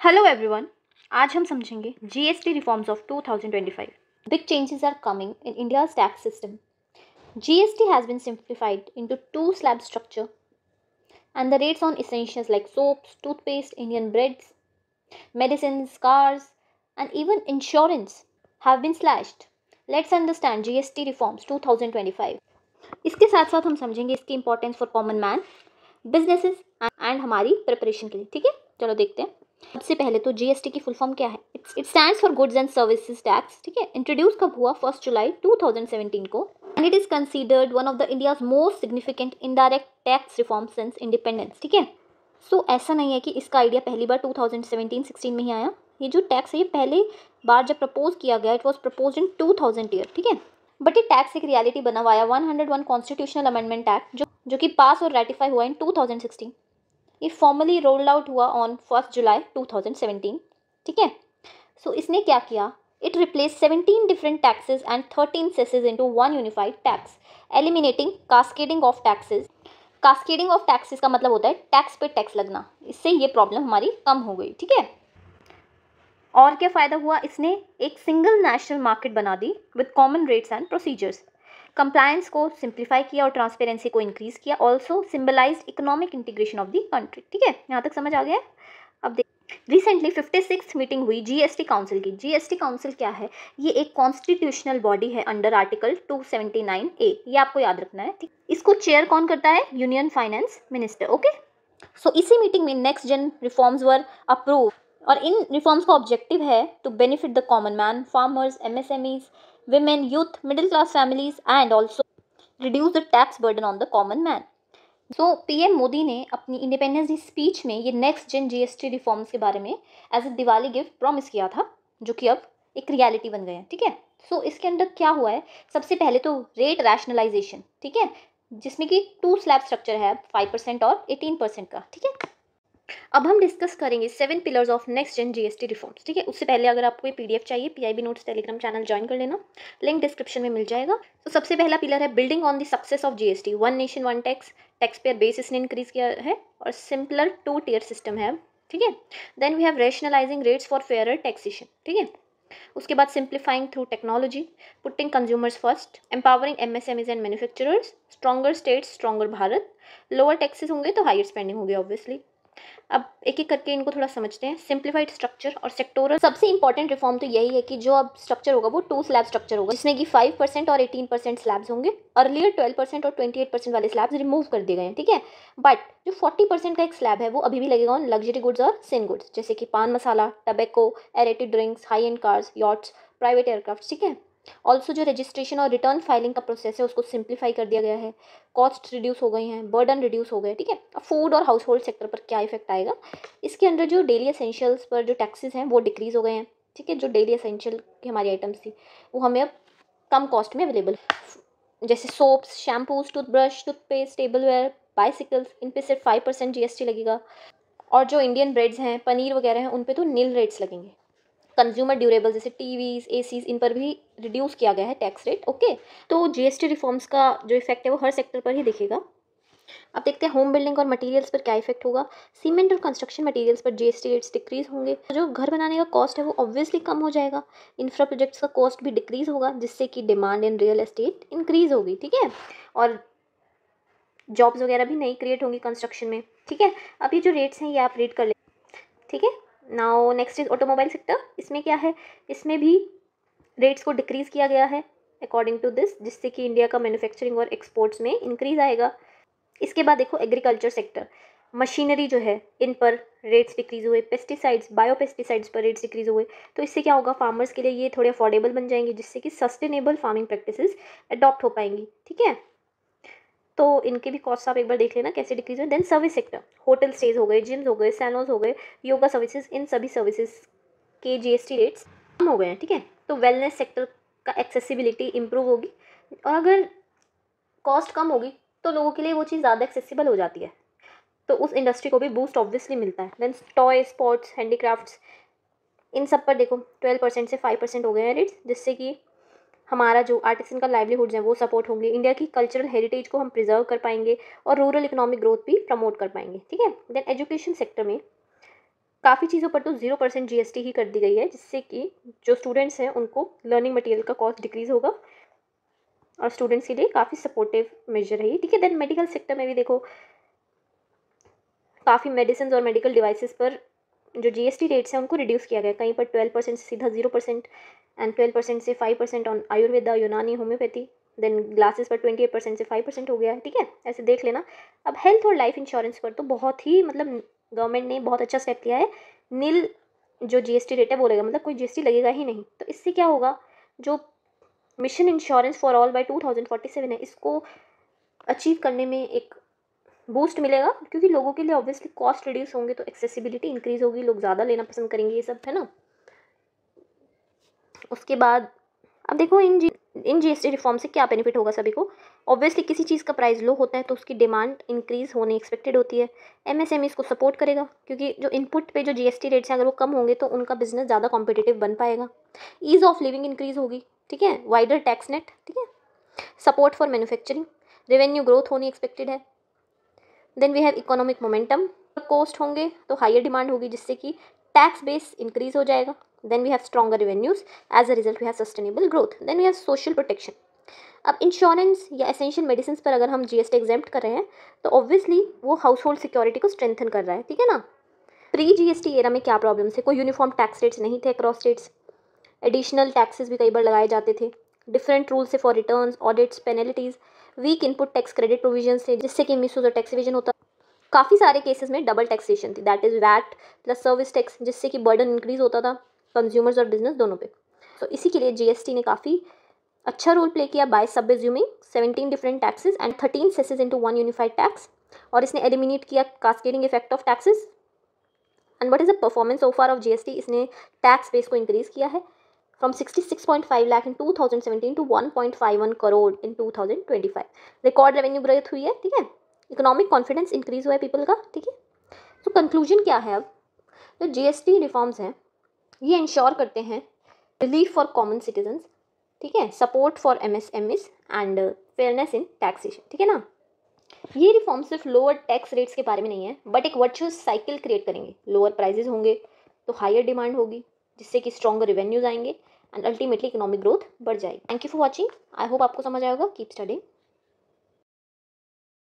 Hello everyone. आज हम समझेंगे GST reforms of 2025। Big changes are coming in India's tax system. GST has been simplified into two slab structure and the rates on essentials like soaps, toothpaste, Indian breads, medicines, cars, and even insurance have been slashed. Let's understand GST reforms 2025. इसके साथ साथ हम समझेंगे इसकी importance for common man, businesses and हमारी preparation के लिए। ठीक है, चलो देखते हैं। सबसे पहले तो जीएसटी की फुल फॉर्म क्या है? It stands for goods and services tax. ठीक है, इंट्रोड्यूस कब हुआ? 1 जुलाई 2017 को, and it is considered one of the India's most significant indirect tax reform since independence. ठीक है, सो ऐसा नहीं है कि इसका आइडिया पहली बार 2017-16 में ही आया। ये जो टैक्स है ये पहले बार जब प्रपोज किया गया, it was propose in 2000 year. ठीक है, बट ये टैक्स एक रियलिटी बना हुआ है 101 कॉन्स्टिट्यूशनल अमेंडमेंट एक्ट जो कि पास और रेटिफाई हुआ इन 2016। ये फॉर्मली रोल्ड आउट हुआ ऑन 1 जुलाई 2017। ठीक है, सो इसने क्या किया? It replace 17 different taxes and 13 cesses into one unified tax, eliminating cascading of taxes. Cascading of taxes का मतलब होता है टैक्स पे टैक्स लगना। इससे ये प्रॉब्लम हमारी कम हो गई। ठीक है, और क्या फ़ायदा हुआ? इसने एक सिंगल नेशनल मार्केट बना दी with common rates and procedures. Compliance को सिंप्लीफाई किया और ट्रांसपेरेंसी को इंक्रीज किया। Also symbolised economic integration of the country. ठीक है, यहाँ तक समझ आ गया है? अब देख, रिसेंटली 56th मीटिंग हुई जीएसटी काउंसिल की। जीएसटी काउंसिल क्या है? ये एक कॉन्स्टिट्यूशनल बॉडी है अंडर आर्टिकल 279A। ये आपको याद रखना है। ठीक, इसको चेयर कौन करता है? Union finance minister. Okay, so इसी मीटिंग में next gen reforms were approve, और इन रिफॉर्म्स का ऑब्जेक्टिव है to benefit the common man, farmers, MSMEs, women, youth, middle class families, and also reduce the tax burden on the common man. So PM Modi ने अपनी independence day speech में ये next gen GST reforms के बारे में as a Diwali gift promise किया था, जो कि अब एक रियलिटी बन गए हैं। ठीक है, सो इसके अंदर क्या हुआ है? सबसे पहले तो रेट रैशनलाइजेशन। ठीक है, जिसमें कि 2 स्लैब स्ट्रक्चर है, 5% और 18% का। ठीक है, अब हम डिस्कस करेंगे 7 pillars of next gen GST reforms. ठीक है, उससे पहले अगर आपको ये पीडीएफ चाहिए, PIB notes telegram channel join कर लेना, लिंक डिस्क्रिप्शन में मिल जाएगा। तो सबसे पहला पिलर है building on the success of GST. One nation one tax, tax payer base इसने इंक्रीज किया है और सिंपलर 2 टियर सिस्टम है। ठीक है, then we have rationalizing rates for fairer taxation. ठीक है, उसके बाद simplifying through technology, putting consumers first, empowering MSMEs and manufacturers, stronger states stronger Bharat. Lower taxes होंगे तो हायर स्पेंडिंग होगी ऑब्वियसली। अब एक एक करके इनको थोड़ा समझते हैं। सिंप्लीफाइड स्ट्रक्चर और सेक्टोरल। सबसे इंपॉर्टेंट रिफॉर्म तो यही है कि जो अब स्ट्रक्चर होगा वो 2 स्लैब स्ट्रक्चर होगा, जिसमें कि 5% और 18% स्लैब्स होंगे। अर्लियर 12% और 28% वाले स्लैब्स रिमूव कर दिए गए हैं। ठीक है, बट जो 40% का एक स्लैब है वो अभी भी लगेगा ऑन लग्जरी गुड्स और सिन गुड्स, जैसे कि paan masala, tobacco, aerated drinks, high end cars, yachts, private aircraft. ठीक है, ऑल्सो जो रजिस्ट्रेशन और रिटर्न फाइलिंग का प्रोसेस है उसको सिंप्लीफाई कर दिया गया है। कॉस्ट रिड्यूस हो गई हैं, बर्डन रिड्यूस हो गए। ठीक है, अब फूड और हाउस होल्ड सेक्टर पर क्या इफेक्ट आएगा? इसके अंदर जो डेली एसेंशियल्स पर जो टैक्सेस हैं वो डिक्रीज हो गए हैं। ठीक है, जो डेली एसेंशियल की हमारी आइटम्स थी वो हमें अब कम कॉस्ट में अवेलेबल, जैसे soaps, shampoos, toothbrush, toothpaste, tableware, bicycles, इन पे सिर्फ 5% जीएसटी लगेगा। और जो इंडियन ब्रेड्स हैं, पनीर वगैरह हैं, उन पे तो नील रेट्स लगेंगे। कंज्यूमर ड्यूरेबल जैसे टीवीज, एसीज, इन पर भी रिड्यूस किया गया है टैक्स रेट। ओके, तो जीएसटी रिफॉर्म्स का जो इफेक्ट है वो हर सेक्टर पर ही दिखेगा। अब देखते हैं होम बिल्डिंग और मटेरियल्स पर क्या इफेक्ट होगा। सीमेंट और कंस्ट्रक्शन मटेरियल्स पर जीएसटी रेट्स डिक्रीज होंगे। जो घर बनाने का कॉस्ट है वो ऑब्वियसली कम हो जाएगा। इंफ्रा प्रोजेक्ट्स का कॉस्ट भी डिक्रीज होगा, जिससे कि demand in real estate increase होगी। ठीक है, और जॉब्स वगैरह भी नई क्रिएट होंगी कंस्ट्रक्शन में। ठीक है, अब ये जो रेट्स हैं ये आप रीड कर ले। ठीक है, now next is automobile sector. इसमें क्या है? इसमें भी रेट्स को डिक्रीज किया गया है अकॉर्डिंग टू दिस, जिससे कि इंडिया का मैन्युफैक्चरिंग और एक्सपोर्ट्स में इंक्रीज आएगा। इसके बाद देखो एग्रीकल्चर सेक्टर, मशीनरी जो है इन पर रेट्स डिक्रीज हुए। पेस्टिसाइड्स, बायोपेस्टिसाइड्स पर रेट्स डिक्रीज हुए। तो इससे क्या होगा? फार्मर्स के लिए ये थोड़े अफोर्डेबल बन जाएंगे, जिससे कि सस्टेनेबल फार्मिंग प्रैक्टिसेस अडॉप्ट हो पाएंगी। ठीक है, तो इनके भी कॉस्ट आप एक बार देख लेना कैसे डिक्रीज हुए। Then service sector, hotel stays हो गए, जिम्स हो गए, सैलून्स हो गए, योगा सर्विसेज, इन सभी सर्विसेज के जीएसटी रेट्स कम हो गए हैं। ठीक है, तो वेलनेस सेक्टर का एक्सेसिबिलिटी इंप्रूव होगी, और अगर कॉस्ट कम होगी तो लोगों के लिए वो चीज़ ज़्यादा एक्सेसिबल हो जाती है, तो उस इंडस्ट्री को भी बूस्ट ऑब्वियसली मिलता है। देन टॉय, स्पोर्ट्स, हैंडीक्राफ्ट्स, इन सब पर देखो 12% से 5% हो गए हैं रेट्स, जिससे कि हमारा जो आर्टिसन का लाइवलीहुड्स हैं वो सपोर्ट होंगे। इंडिया की कल्चरल हेरिटेज को हम प्रिजर्व कर पाएंगे और रूरल इकोनॉमिक ग्रोथ भी प्रमोट कर पाएंगे। ठीक है, देन एजुकेशन सेक्टर में काफ़ी चीज़ों पर तो 0% GST ही कर दी गई है, जिससे कि जो स्टूडेंट्स हैं उनको लर्निंग मटेरियल का कॉस्ट डिक्रीज़ होगा और स्टूडेंट्स के लिए काफ़ी सपोर्टिव मेजर है ये, ठीक है। देन मेडिकल सेक्टर में भी देखो काफ़ी मेडिसिन और मेडिकल डिवाइसेस पर जो GST रेट्स हैं उनको रिड्यूस किया गया, कहीं पर 12% से सीधा 0% एंड 12% से 5% ऑन आयुर्वेदा, यूनानी, होम्योपैथी। देन ग्लासेस पर 28% से 5% हो गया है, ठीक है, ऐसे देख लेना। अब हेल्थ और लाइफ इंश्योरेंस पर तो बहुत ही मतलब गवर्नमेंट ने बहुत अच्छा स्टेप लिया है, नील जो GST रेट है वो लगेगा, मतलब कोई GST लगेगा ही नहीं। तो इससे क्या होगा, जो mission insurance for all by 2047 है, इसको अचीव करने में एक बूस्ट मिलेगा, क्योंकि लोगों के लिए ऑब्वियसली कॉस्ट रिड्यूस होंगे तो एक्सेसिबिलिटी इंक्रीज होगी, लोग ज़्यादा लेना पसंद करेंगे, ये सब है ना। उसके बाद अब देखो इन GST रिफॉर्म से क्या बेनिफिट होगा सभी को। ऑब्वियसली किसी चीज़ का प्राइस लो होता है तो उसकी डिमांड इंक्रीज होनी एक्सपेक्टेड होती है। MSME को सपोर्ट करेगा, क्योंकि जो इनपुट पे जो GST रेट्स हैं अगर वो कम होंगे तो उनका बिजनेस ज़्यादा कॉम्पिटिटिव बन पाएगा। ईज ऑफ लिविंग इंक्रीज होगी, ठीक है, वाइडर टैक्स नेट, ठीक है, support for manufacturing, revenue growth होनी एक्सपेक्टेड है। Then we have economic momentum, cost होंगे तो हायर डिमांड होगी, जिससे कि टैक्स बेस इंक्रीज हो जाएगा। Then we have stronger revenues, as a result we have sustainable growth. Then we have social protection. अब इंश्योरेंस या एसेंशियल मेडिसिन पर अगर हम GST एग्जेम्प्ट कर रहे हैं तो ऑब्वियसली वो हाउस होल्ड सिक्योरिटी को स्ट्रेंथन कर रहा है, ठीक है ना। प्री GST एरा में क्या प्रॉब्लम्स है, कोई यूनिफॉर्म टैक्स रेट्स नहीं थे अक्रॉस स्टेट्स, एडिशनल टैक्सेस भी कई बार लगाए जाते थे, डिफरेंट रूल्स थे for returns, audits, penalties, weak input tax credit provisions थे, जिससे कि मिसयूज और टैक्स इवेजन होता। काफ़ी सारे केसेस में डबल टैक्सेशन थी, that is VAT plus service tax, जिससे कि बर्डन इंक्रीज होता था कंज्यूमर्स और बिजनेस दोनों पे। तो इसी के लिए GST ने काफ़ी अच्छा रोल प्ले किया by subsuming 17 different taxes and 13 cesses into one unified tax, और इसने एलिमिनेट किया cascading effect of taxes. And what is the performance so far of GST, इसने टैक्स बेस को इंक्रीज किया है from 66.5 lakh in 2017 to 1.51 crore in 2025। Record revenue growth हुई है, ठीक है, इकोनॉमिक कॉन्फिडेंस इंक्रीज हुआ है पीपल का, ठीक है। तो कंक्लूजन क्या है, अब जो GST रिफॉर्म्स हैं ये इंश्योर करते हैं रिलीफ फॉर कॉमन सिटीजन्स, ठीक है, support for MSMEs and fairness in taxation, ठीक है ना। ये रिफॉर्म सिर्फ लोअर टैक्स रेट्स के बारे में नहीं है, बट एक वर्चुअस साइकिल क्रिएट करेंगे। लोअर प्राइजेस होंगे तो हायर डिमांड होगी, जिससे कि स्ट्रॉन्गर रेवेन्यूज आएंगे एंड अल्टीमेटली इकोनॉमिक ग्रोथ बढ़ जाएगी। Thank you for watching, I hope आपको समझ आएगा। Keep studying.